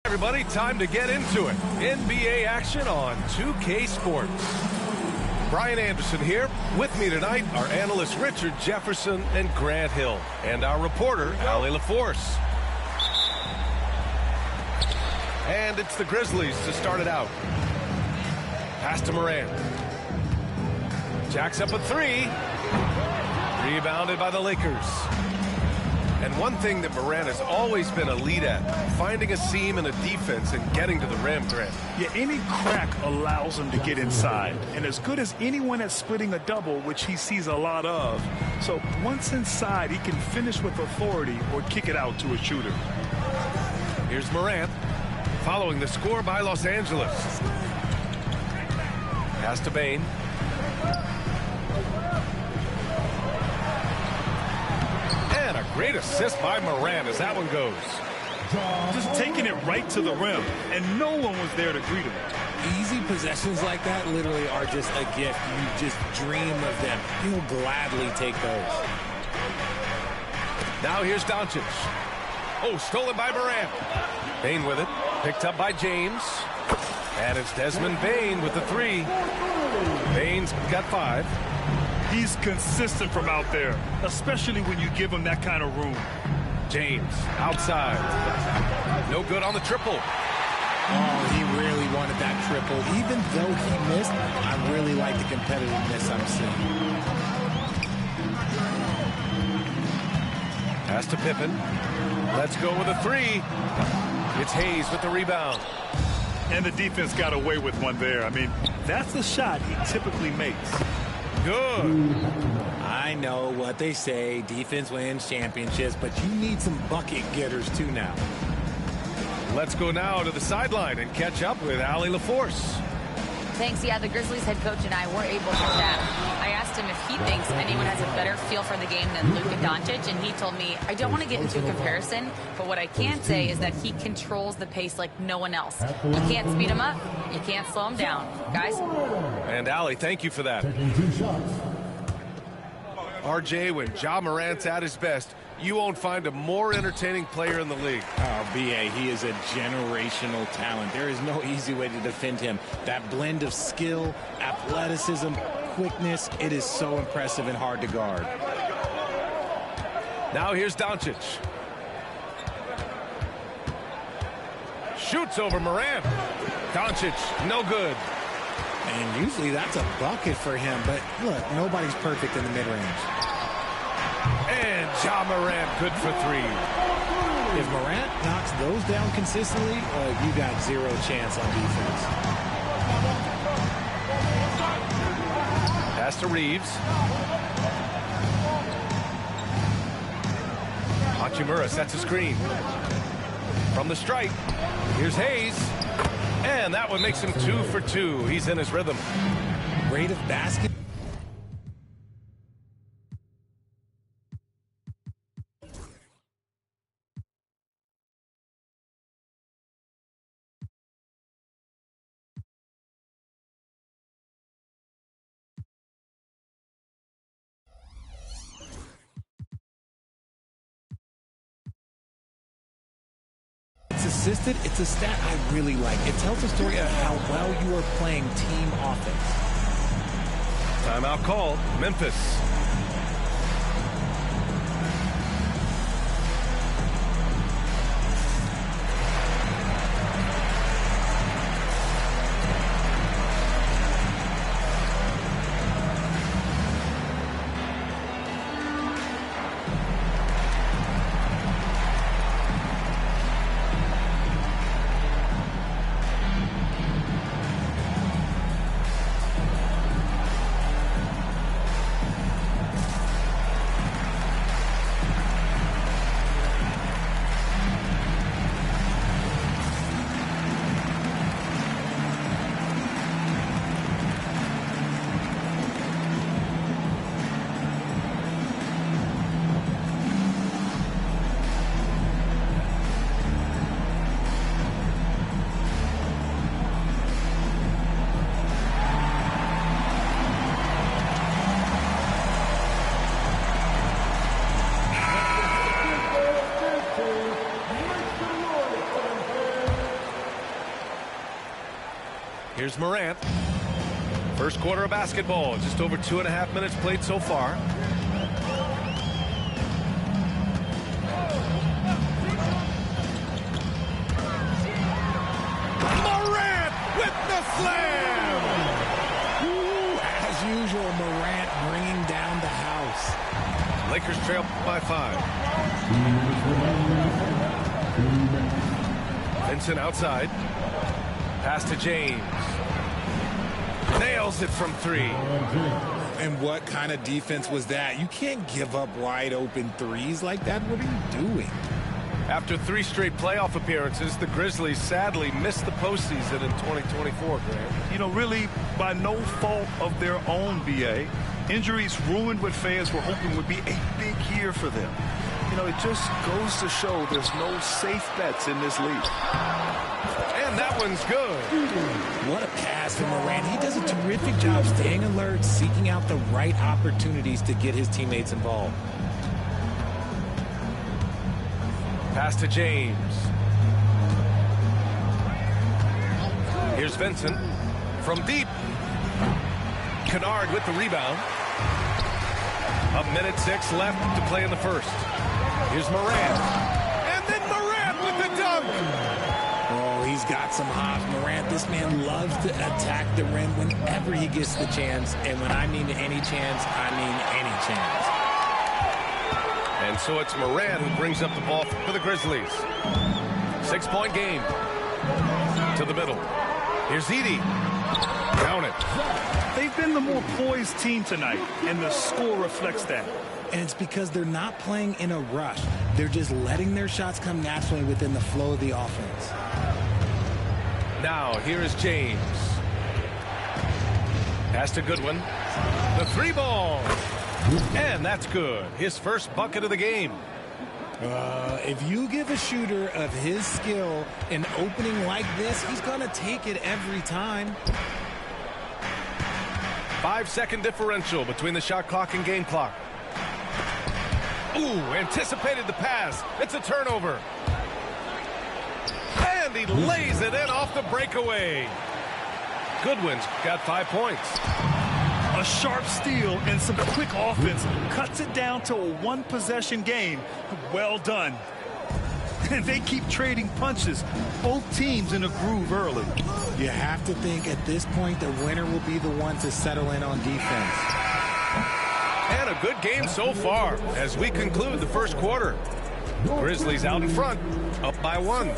Everybody, time to get into it. NBA action on 2K Sports. Brian Anderson here. With me tonight are analysts Richard Jefferson and Grant Hill, and our reporter, Allie LaForce. And it's the Grizzlies to start it out. Pass to Morant. Jacks up a three. Rebounded by the Lakers. And one thing that Morant has always been elite at, finding a seam in a defense and getting to the rim, Grant. Yeah, any crack allows him to get inside. And as good as anyone at splitting a double, which he sees a lot of. So once inside, he can finish with authority or kick it out to a shooter. Here's Morant, following the score by Los Angeles. Pass to Bane. And a great assist by Morant as that one goes. Just taking it right to the rim, and no one was there to greet him. Easy possessions like that literally are just a gift. You just dream of them. You'll gladly take those. Now here's Doncic. Oh, stolen by Morant. Bane with it. Picked up by James. And it's Desmond Bane with the three. Bane's got 5. He's consistent from out there, especially when you give him that kind of room. James outside. No good on the triple. Oh, he really wanted that triple. Even though he missed, I really like the competitiveness I'm seeing. Pass to Pippen. Let's go with a three. It's Hayes with the rebound. And the defense got away with one there. I mean, that's the shot he typically makes. Good. I know what they say, defense wins championships, but you need some bucket getters too now. Let's go now to the sideline and catch up with Allie LaForce. Thanks. Yeah, the Grizzlies head coach and I were able to chat. I asked him if he thinks anyone has a better feel for the game than Luka Doncic, and he told me, I don't want to get into a comparison, but what I can say is that he controls the pace like no one else. You can't speed him up. You can't slow him down. Guys? And Allie, thank you for that. RJ, when Ja Morant's at his best, you won't find a more entertaining player in the league. Oh, B.A., he is a generational talent. There is no easy way to defend him. That blend of skill, athleticism, quickness, it is so impressive and hard to guard. Now here's Doncic. Shoots over Morant. Doncic, no good. And usually that's a bucket for him, but look, nobody's perfect in the mid-range. And Ja Morant good for 3. If Morant knocks those down consistently, you got zero chance on defense. Pass to Reeves. Hachimura sets a screen. From the stripe, here's Hayes. And that one makes him 2 for 2. He's in his rhythm. Rate of basket. Assisted, it's a stat I really like. It tells a story of how well you are playing team offense. Timeout called. Memphis. Here's Morant. First quarter of basketball. Just over 2.5 minutes played so far. Morant with the slam! Ooh, as usual, Morant bringing down the house. Lakers trail by 5. Vincent outside. Pass to James. Nails it from 3. And what kind of defense was that? You can't give up wide open threes like that. What are you doing? After 3 straight playoff appearances, the Grizzlies sadly missed the postseason in 2024, Grant. You know, really by no fault of their own, B.A. Injuries ruined what fans were hoping would be a big year for them. You know, it just goes to show there's no safe bets in this league. And that one's good. What a pass from Morant. He does a terrific job staying alert, seeking out the right opportunities to get his teammates involved. Pass to James. Here's Vincent from deep. Kennard with the rebound. 1:06 left to play in the first. Here's Morant. And then Morant with the dunk. Oh, he's got some hops. Morant, this man loves to attack the rim whenever he gets the chance. And when I mean any chance, I mean any chance. And so it's Morant who brings up the ball for the Grizzlies. 6-point game. To the middle. Here's Edey. Count it. They've been the more poised team tonight, and the score reflects that. And it's because they're not playing in a rush. They're just letting their shots come naturally within the flow of the offense. Now, here is James. Pass to Goodwin. The 3-ball. And that's good. His first bucket of the game. If you give a shooter of his skill an opening like this, he's going to take it every time. 5-second differential between the shot clock and game clock. Ooh, anticipated the pass. It's a turnover. And he lays it in off the breakaway. Goodwin's got 5 points. A sharp steal and some quick offense cuts it down to a one-possession game. Well done. And they keep trading punches. Both teams in a groove early. You have to think at this point the winner will be the one to settle in on defense. And a good game so far as we conclude the first quarter. Grizzlies out in front, up by 1.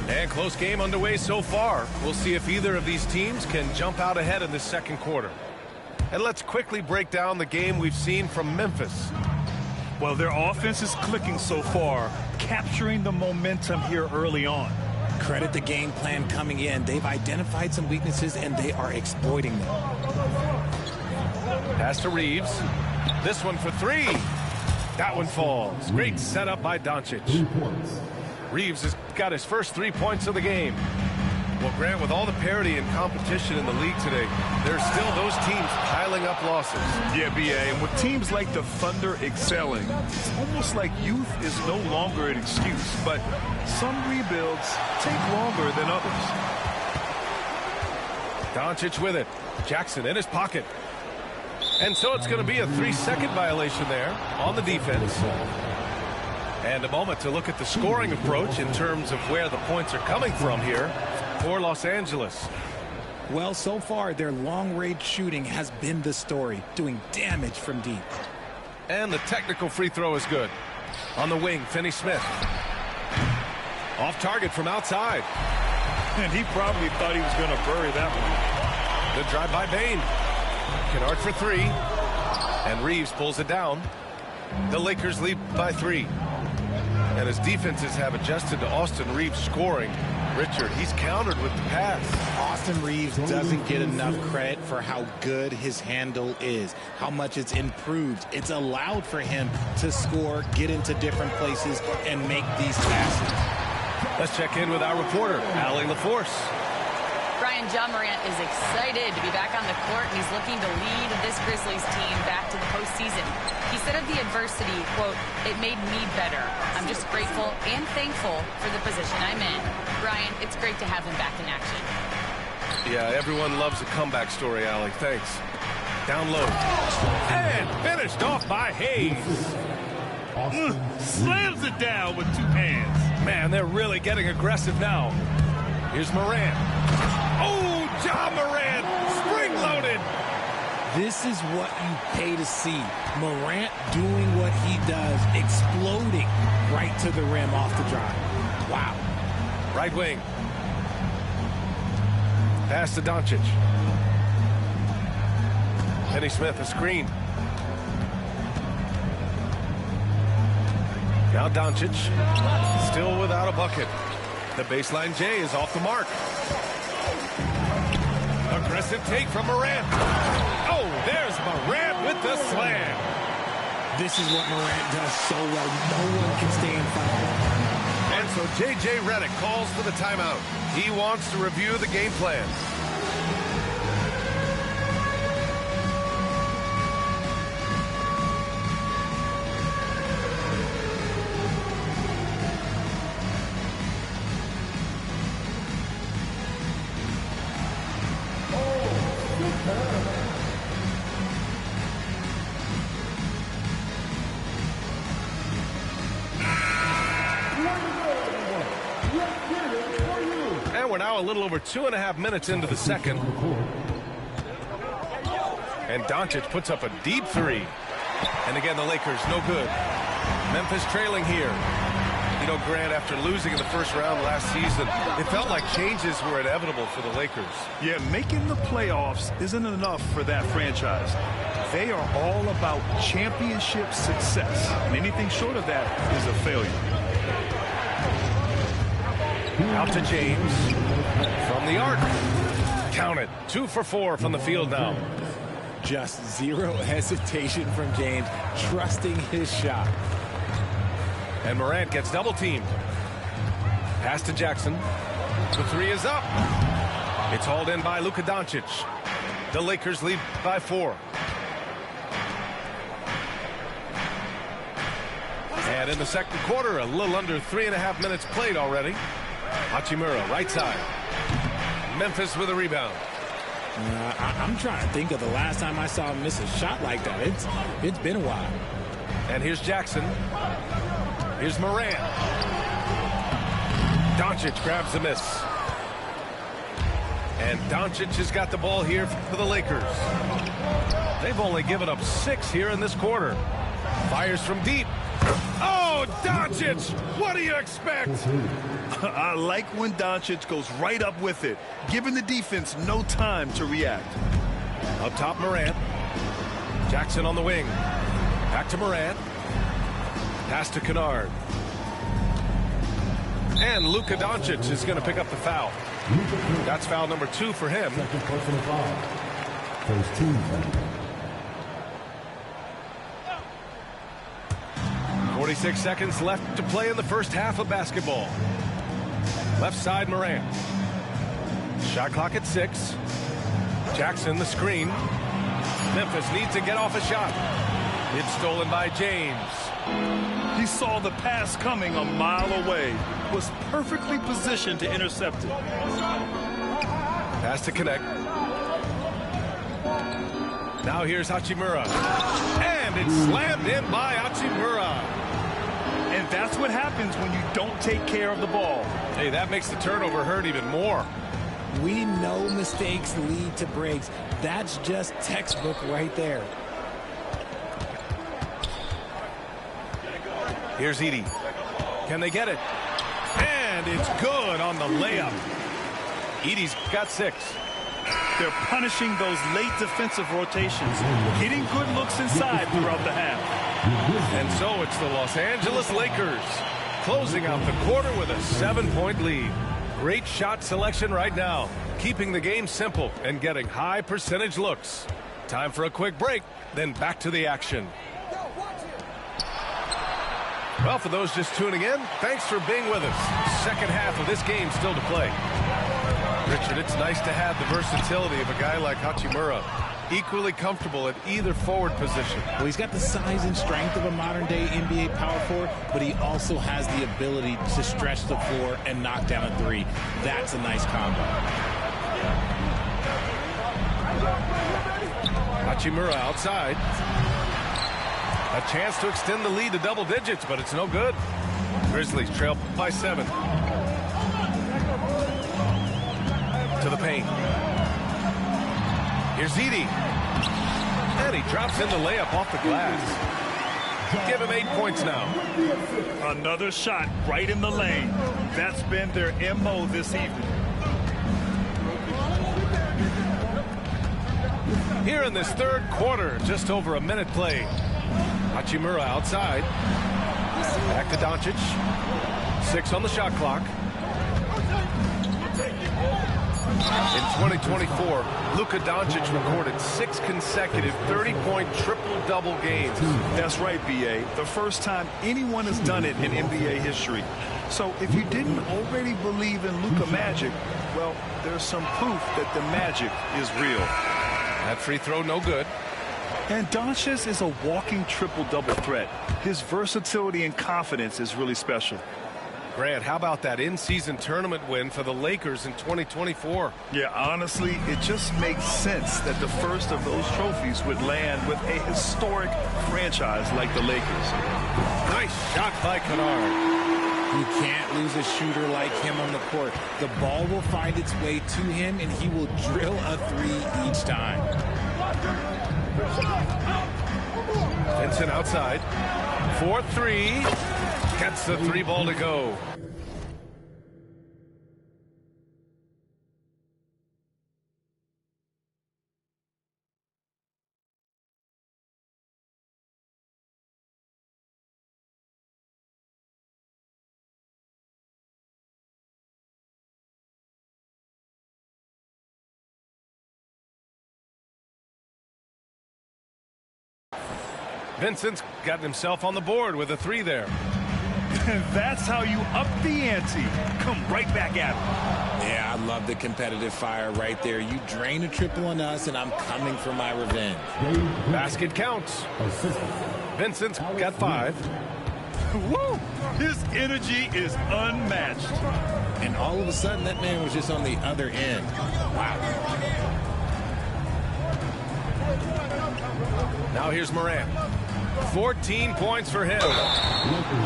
And close game underway so far. We'll see if either of these teams can jump out ahead in the second quarter. And let's quickly break down the game we've seen from Memphis. Well, their offense is clicking so far, capturing the momentum here early on. Credit the game plan coming in. They've identified some weaknesses, and they are exploiting them. Pass to Reeves. This one for 3. That one falls. Great setup by Doncic. Reeves has got his first 3 points of the game. Well, Grant, with all the parity and competition in the league today, there's still those teams piling up losses. Yeah, B.A., and with teams like the Thunder excelling, it's almost like youth is no longer an excuse, but some rebuilds take longer than others. Doncic with it. Jackson in his pocket. And so it's going to be a 3-second violation there on the defense. And a moment to look at the scoring approach in terms of where the points are coming from here for Los Angeles. Well, so far, their long-range shooting has been the story, doing damage from deep. And the technical free throw is good. On the wing, Finney-Smith. Off target from outside. And he probably thought he was going to bury that one. Good drive by Bane. Kennard for 3. And Reeves pulls it down. The Lakers lead by 3. And as defenses have adjusted to Austin Reeves scoring, Richard, he's countered with the pass. Austin Reeves doesn't get enough credit for how good his handle is, how much it's improved. It's allowed for him to score, get into different places, and make these passes. Let's check in with our reporter, Allie LaForce. Brian, Ja Morant is excited to be back on the court, and he's looking to lead this Grizzlies team back to the postseason. He said of the adversity, quote, "It made me better. I'm just grateful and thankful for the position I'm in." Brian, it's great to have him back in action. Yeah, everyone loves a comeback story, Allie. Thanks. Down low. And finished off by Hayes. Slams it down with 2 hands. Man, they're really getting aggressive now. Here's Morant. Oh, Ja Morant, spring-loaded. This is what you pay to see. Morant doing what he does, exploding right to the rim off the drive. Wow. Right wing. Pass to Doncic. Finney Smith, a screen. Now Doncic, still without a bucket. The baseline J is off the mark. Aggressive take from Morant. Oh, there's Morant with the slam. This is what Morant does so well. No one can stay in front of him. And so J.J. Redick calls for the timeout. He wants to review the game plan. We're now a little over 2.5 minutes into the second. And Doncic puts up a deep three. And again, the Lakers, no good. Memphis trailing here. You know, Grant, after losing in the first round last season, it felt like changes were inevitable for the Lakers. Yeah, making the playoffs isn't enough for that franchise. They are all about championship success. And anything short of that is a failure. Out to James from the arc. Count it. 2 for 4 from the field now. Just zero hesitation from James, trusting his shot. And Morant gets double teamed. Pass to Jackson. The three is up. It's hauled in by Luka Doncic. The Lakers lead by 4. And in the second quarter, a little under 3.5 minutes played already. Hachimura, right side. Memphis with a rebound. I'm trying to think of the last time I saw him miss a shot like that. It's been a while. And here's Jackson. Here's Morant. Doncic grabs the miss. And Doncic has got the ball here for the Lakers. They've only given up 6 here in this quarter. Fires from deep. Oh, Doncic! What do you expect? I like when Doncic goes right up with it, giving the defense no time to react. Up top, Morant. Jackson on the wing. Back to Morant. Pass to Kennard. And Luka Doncic is going to pick up the foul. That's foul number 2 for him. Second personal foul. First team foul. 46 seconds left to play in the first half of basketball. Left side, Morant. Shot clock at 6. Jackson, the screen. Memphis needs to get off a shot. It's stolen by James. He saw the pass coming a mile away. Was perfectly positioned to intercept it. Pass to connect. Now here's Hachimura. And it's slammed in by Hachimura. And that's what happens when you don't take care of the ball. Hey, that makes the turnover hurt even more. We know mistakes lead to breaks. That's just textbook right there. Here's Edey. Can they get it? And it's good on the layup. Edey's got 6. They're punishing those late defensive rotations, getting good looks inside throughout the half. And so it's the Los Angeles Lakers closing out the quarter with a 7-point lead. Great shot selection right now, keeping the game simple and getting high percentage looks. Time for a quick break, then back to the action. Well, for those just tuning in, thanks for being with us. Second half of this game still to play. Richard, it's nice to have the versatility of a guy like Hachimura. Equally comfortable at either forward position. Well, he's got the size and strength of a modern-day NBA power forward, but he also has the ability to stretch the floor and knock down a three. That's a nice combo. Hachimura outside. A chance to extend the lead to double digits, but it's no good. Grizzlies trail by 7. To the paint. Here's Edey. And he drops in the layup off the glass. Give him 8 points now. Another shot right in the lane. That's been their MO this evening. Here in this third quarter, just over a minute played. Hachimura outside. Back to Doncic. 6 on the shot clock. In 2024, Luka Doncic recorded 6 consecutive 30-point triple-double games. That's right, B.A. The first time anyone has done it in NBA history. So if you didn't already believe in Luka Magic, well, there's some proof that the magic is real. That free throw no good. And Doncic is a walking triple-double threat. His versatility and confidence is really special. Grant, how about that in-season tournament win for the Lakers in 2024? Yeah, honestly, it just makes sense that the first of those trophies would land with a historic franchise like the Lakers. Nice shot by Kennard. You can't lose a shooter like him on the court. The ball will find its way to him, and he will drill a three each time. Vincent outside. 4-3. Gets the 3 ball to go. Vincent's gotten himself on the board with a 3 there. That's how you up the ante. Come right back at him. Yeah, I love the competitive fire right there. You drain a triple on us, and I'm coming for my revenge. Basket counts. Vincent's got 5. Woo! His energy is unmatched. And all of a sudden, that man was just on the other end. Wow. Now here's Morant. 14 points for him.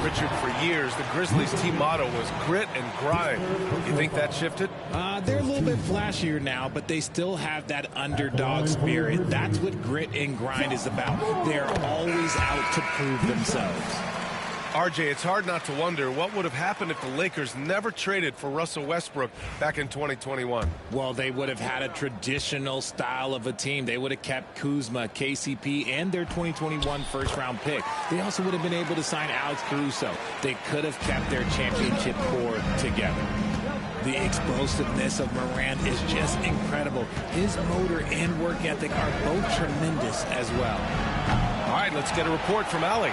Richard, for years, the Grizzlies team motto was grit and grind. You think that shifted? They're a little bit flashier now, but they still have that underdog spirit. That's what grit and grind is about. They're always out to prove themselves. RJ, it's hard not to wonder what would have happened if the Lakers never traded for Russell Westbrook back in 2021. Well, they would have had a traditional style of a team. They would have kept Kuzma, KCP, and their 2021 first-round pick. They also would have been able to sign Alex Caruso. They could have kept their championship core together. The explosiveness of Morant is just incredible. His motor and work ethic are both tremendous as well. All right, let's get a report from Allie.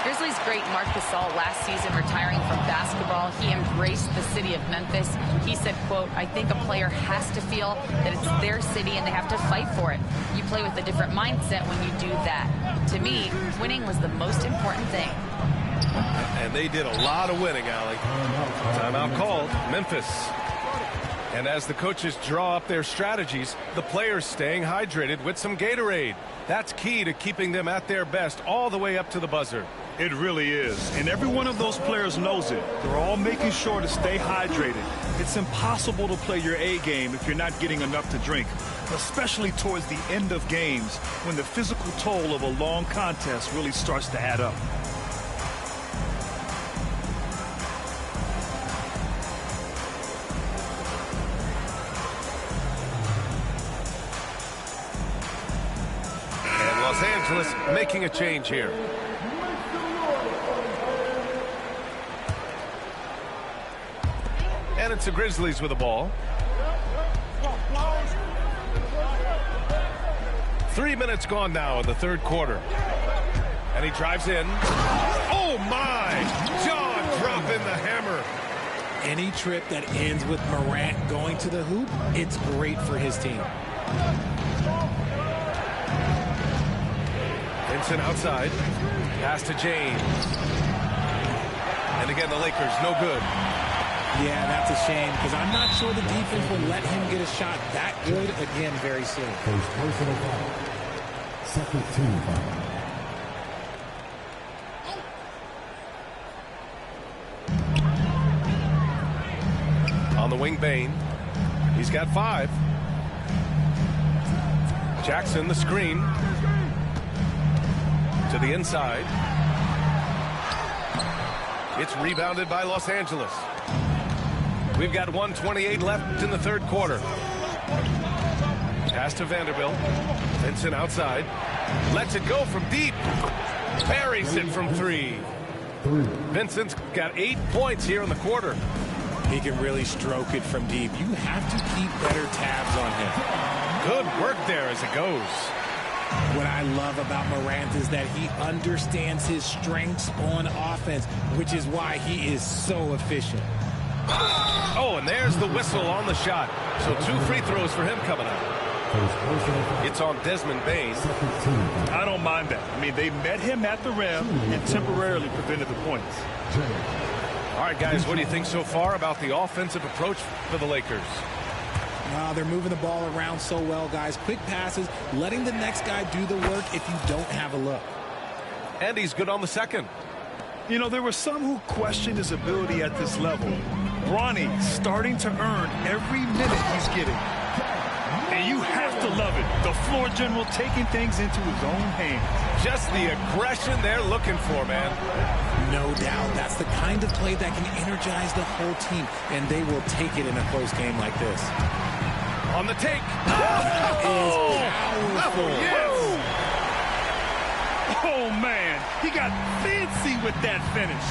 Grizzlies great Marc Gasol last season retiring from basketball. He embraced the city of Memphis. He said, quote, "I think a player has to feel that it's their city and they have to fight for it. You play with a different mindset when you do that. To me, winning was the most important thing." And they did a lot of winning, Allie. Timeout called. Memphis. And as the coaches draw up their strategies, the players staying hydrated with some Gatorade. That's key to keeping them at their best all the way up to the buzzer. It really is. And every one of those players knows it. They're all making sure to stay hydrated. It's impossible to play your A game if you're not getting enough to drink, especially towards the end of games when the physical toll of a long contest really starts to add up. And Los Angeles making a change here. And it's the Grizzlies with the ball. 3 minutes gone now in the third quarter. And he drives in. Oh, my! Jaw dropping the hammer. any trip that ends with Morant going to the hoop, it's great for his team. Vincent outside. Pass to James. And again, the Lakers, no good. Yeah, that's a shame because I'm not sure the defense will let him get a shot that good again very soon. First personal foul. Second team foul. On the wing, Bane. He's got 5. Jackson, the screen. To the inside. It's rebounded by Los Angeles. We've got 1:28 left in the third quarter. Pass to Vanderbilt. Vincent outside. Lets it go from deep. Buries it from 3. Vincent's got 8 points here in the quarter. He can really stroke it from deep. You have to keep better tabs on him. Good work there as it goes. What I love about Morant is that he understands his strengths on offense, which is why he is so efficient. Oh, and there's the whistle on the shot. So 2 free throws for him coming up. It's on Desmond Bane. I don't mind that. I mean, they met him at the rim and temporarily prevented the points. All right, guys, what do you think so far about the offensive approach for the Lakers? They're moving the ball around so well, guys. Quick passes, letting the next guy do the work if you don't have a look. And he's good on the second. You know, there were some who questioned his ability at this level. Bronny starting to earn every minute he's getting. And you have to love it. The floor general taking things into his own hands. Just the aggression they're looking for, man. No doubt. That's the kind of play that can energize the whole team, and they will take it in a close game like this. On the take. That is powerful. Yes. Oh, man. He got fancy with that finish.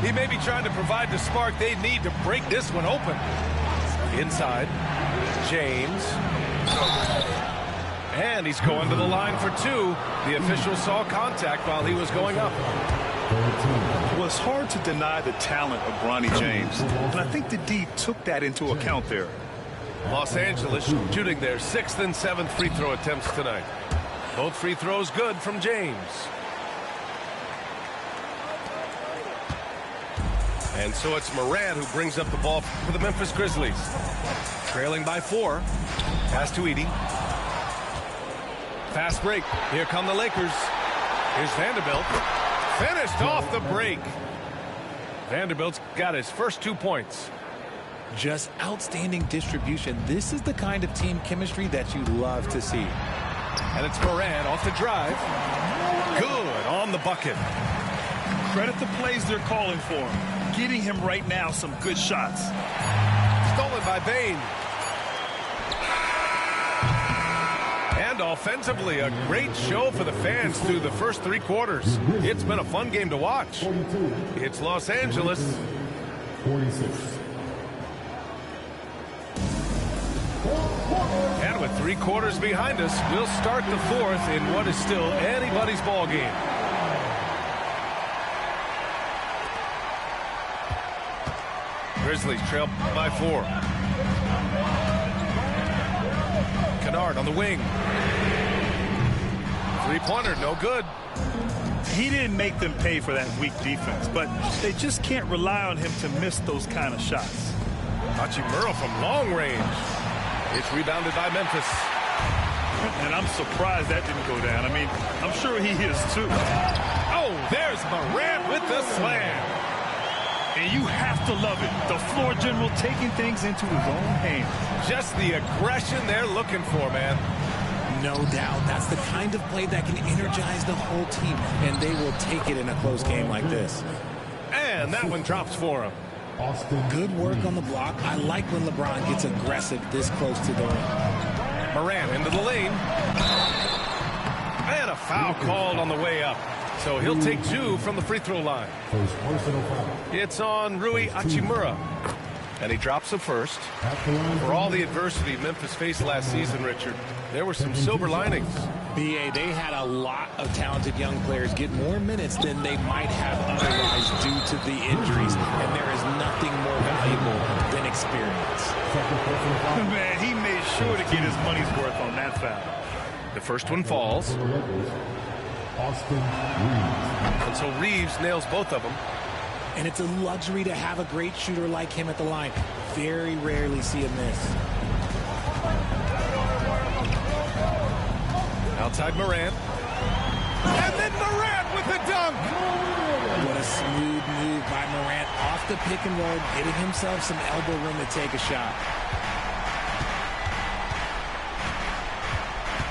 He may be trying to provide the spark they need to break this one open. Inside. James. And he's going to the line for 2. The official saw contact while he was going up. Well, it's hard to deny the talent of Bronny James, and I think the D took that into account there. Los Angeles shooting their 6th and 7th free throw attempts tonight. Both free throws good from James. And so it's Morant who brings up the ball for the Memphis Grizzlies. Trailing by 4. Pass to Edey. Fast break. Here come the Lakers. Here's Vanderbilt. Finished off the break. Vanderbilt's got his first 2 points. Just outstanding distribution. This is the kind of team chemistry that you love to see. And it's Morant off the drive. Good on the bucket. Credit the plays they're calling for him. Getting him right now some good shots. Stolen by Bane. And offensively, a great show for the fans through the first 3 quarters. It's been a fun game to watch. It's Los Angeles. 46. And with 3 quarters behind us, we'll start the 4th in what is still anybody's ball game. Grizzlies trail by 4. Kennard on the wing. 3-pointer, no good. He didn't make them pay for that weak defense, but they just can't rely on him to miss those kind of shots. Hachimura from long range. It's rebounded by Memphis. And I'm surprised that didn't go down. I mean, I'm sure he is too. Oh, there's Morant with the slam. And you have to love it. The floor general taking things into his own hands. Just the aggression they're looking for, man. No doubt. That's the kind of play that can energize the whole team, and they will take it in a close game like this. And that one drops for him. Good work on the block. I like when LeBron gets aggressive this close to the rim. Morant into the lane. And a foul called on the way up. So he'll take 2 from the free throw line. First personal foul. It's on Rui Hachimura. And he drops the first. For all the adversity Memphis faced last season, Richard, there were some silver linings. BA, they had a lot of talented young players get more minutes than they might have otherwise due to the injuries. And there is nothing more Second personal foul. Man, he made sure to get his money's worth on that foul. The first one falls. For the Lakers, Austin Reeves. And so Reeves nails both of them. And it's a luxury to have a great shooter like him at the line. Very rarely see a miss. Outside Morant. And then Morant with the dunk. What a smooth move by Morant off the pick and roll, getting himself some elbow room to take a shot.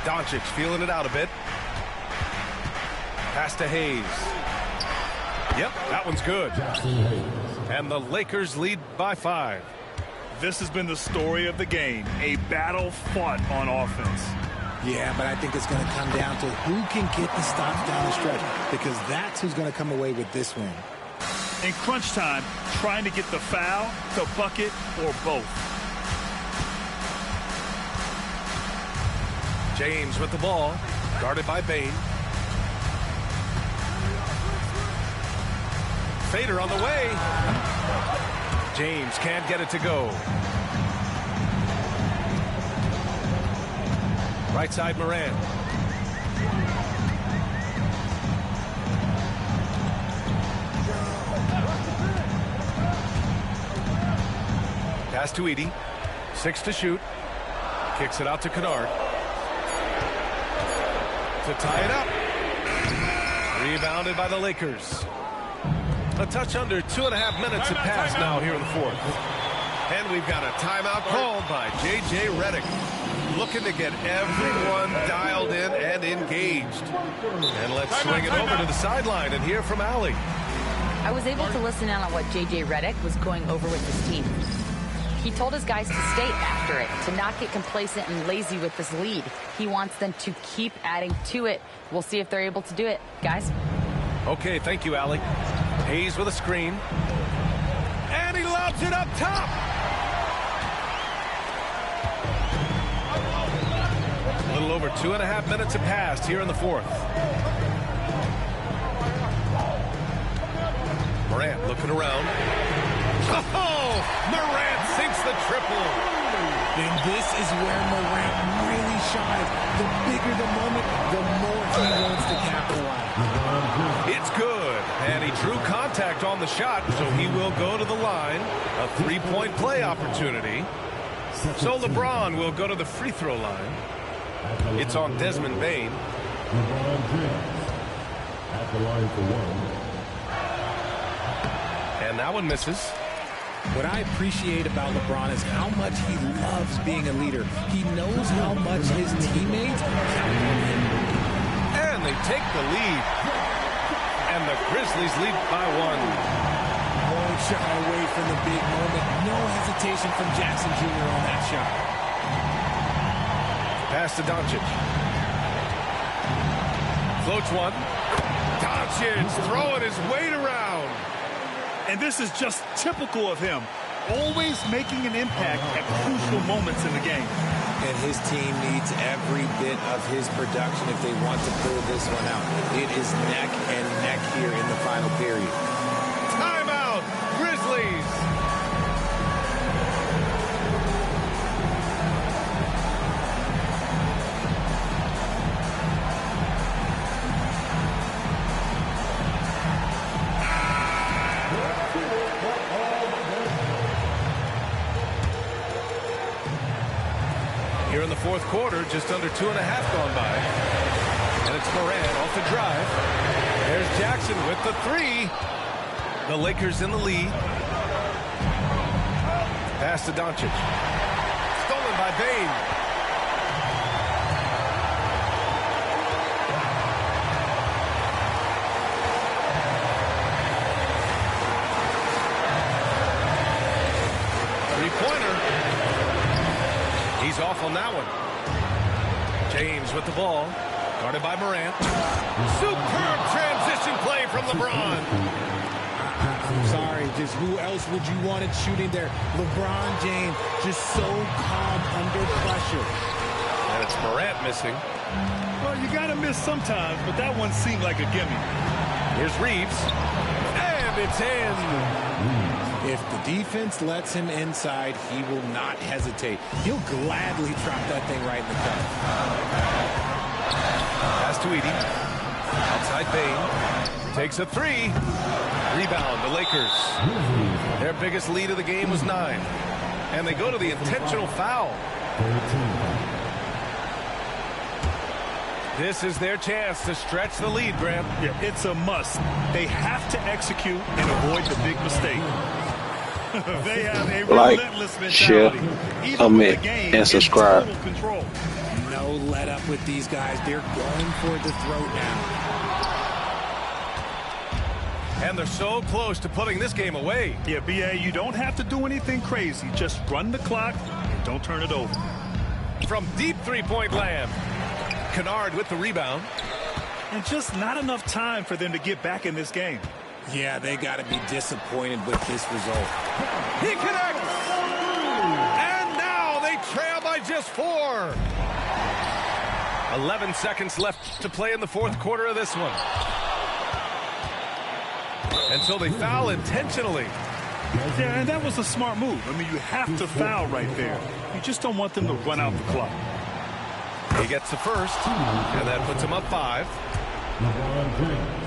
Doncic feeling it out a bit. Pass to Hayes. Yep, that one's good. Jackson Hayes. And the Lakers lead by 5. This has been the story of the game, a battle fought on offense. Yeah, but I think it's going to come down to who can get the stops down the stretch, because that's who's going to come away with this win. In crunch time, trying to get the foul, the bucket, or both. James with the ball, guarded by Bane. Fader on the way. James can't get it to go. Right side Morant. Pass to Edey. 6 to shoot. Kicks it out to Kennard. To tie it up. Rebounded by the Lakers. A touch under 2.5 minutes have passed now here in the fourth. And we've got a timeout called by J.J. Redick. Looking to get everyone dialed in and engaged. And let's swing it over to the sideline and hear from Allie. I was able to listen in on what J.J. Redick was going over with his team. He told his guys to stay after it, to not get complacent and lazy with this lead. He wants them to keep adding to it. We'll see if they're able to do it, guys. Okay, thank you, Allie. Hayes with a screen. And he lobs it up top. A little over 2.5 minutes have passed here in the fourth. Morant looking around. Oh, Morant sinks the triple. And this is where Morant really shines. The bigger the moment, the more he wants to capitalize. It's good. And he drew contact on the shot, so he will go to the line. A three-point play opportunity. So LeBron will go to the free throw line. It's on Desmond Bane. LeBron James at the line for one. And that one misses. What I appreciate about LeBron is how much he loves being a leader. He knows how much his teammates count on him. And they take the lead. And the Grizzlies lead by 1. Won't shy away from the big moment. No hesitation from Jackson Jr. on that shot. Pass to Doncic. Floats one. Doncic throwing his weight around. And this is just typical of him, always making an impact at crucial moments in the game. And his team needs every bit of his production if they want to pull this one out. It is neck and neck here in the final period. Timeout, Grizzlies. Here in the fourth quarter, just under 2.5 gone by. And it's Morant off the drive. There's Jackson with the 3. The Lakers in the lead. Pass to Doncic. Stolen by Bane. He's off on that one. James with the ball. Guarded by Morant. Superb transition play from LeBron. I'm sorry, just who else would you want it shooting there? LeBron James, just so calm under pressure. And it's Morant missing. Well, you got to miss sometimes, but that one seemed like a gimme. Here's Reeves. And it's in. If the defense lets him inside, he will not hesitate. He'll gladly drop that thing right in the cup. Pass to Edey. Outside Bane. Takes a three. Rebound, the Lakers. Their biggest lead of the game was 9. And they go to the intentional foul. This is their chance to stretch the lead, Grant. Yeah, it's a must. They have to execute and avoid the big mistake. They have a relentless mentality. Share, comment, and subscribe. No let up with these guys. They're going for the throat now. And they're so close to putting this game away. Yeah, BA, you don't have to do anything crazy. Just run the clock and don't turn it over. From deep three-point land. Kennard with the rebound. And just not enough time for them to get back in this game. Yeah, they got to be disappointed with this result. He connects! And now they trail by just 4. 11 seconds left to play in the fourth quarter of this one. And so they foul intentionally. Yeah, and that was a smart move. I mean, you have to foul right there. You just don't want them to run out the clock. He gets the first, and that puts him up 5. LeBron James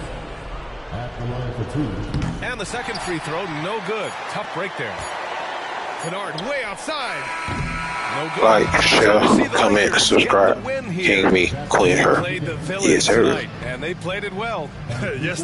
at the line for 2. And the second free throw, no good. Tough break there. Kennard way outside. No good. Like, share, comment, subscribe. King me, Queen her. Played the He is her. and they played it well. Yes,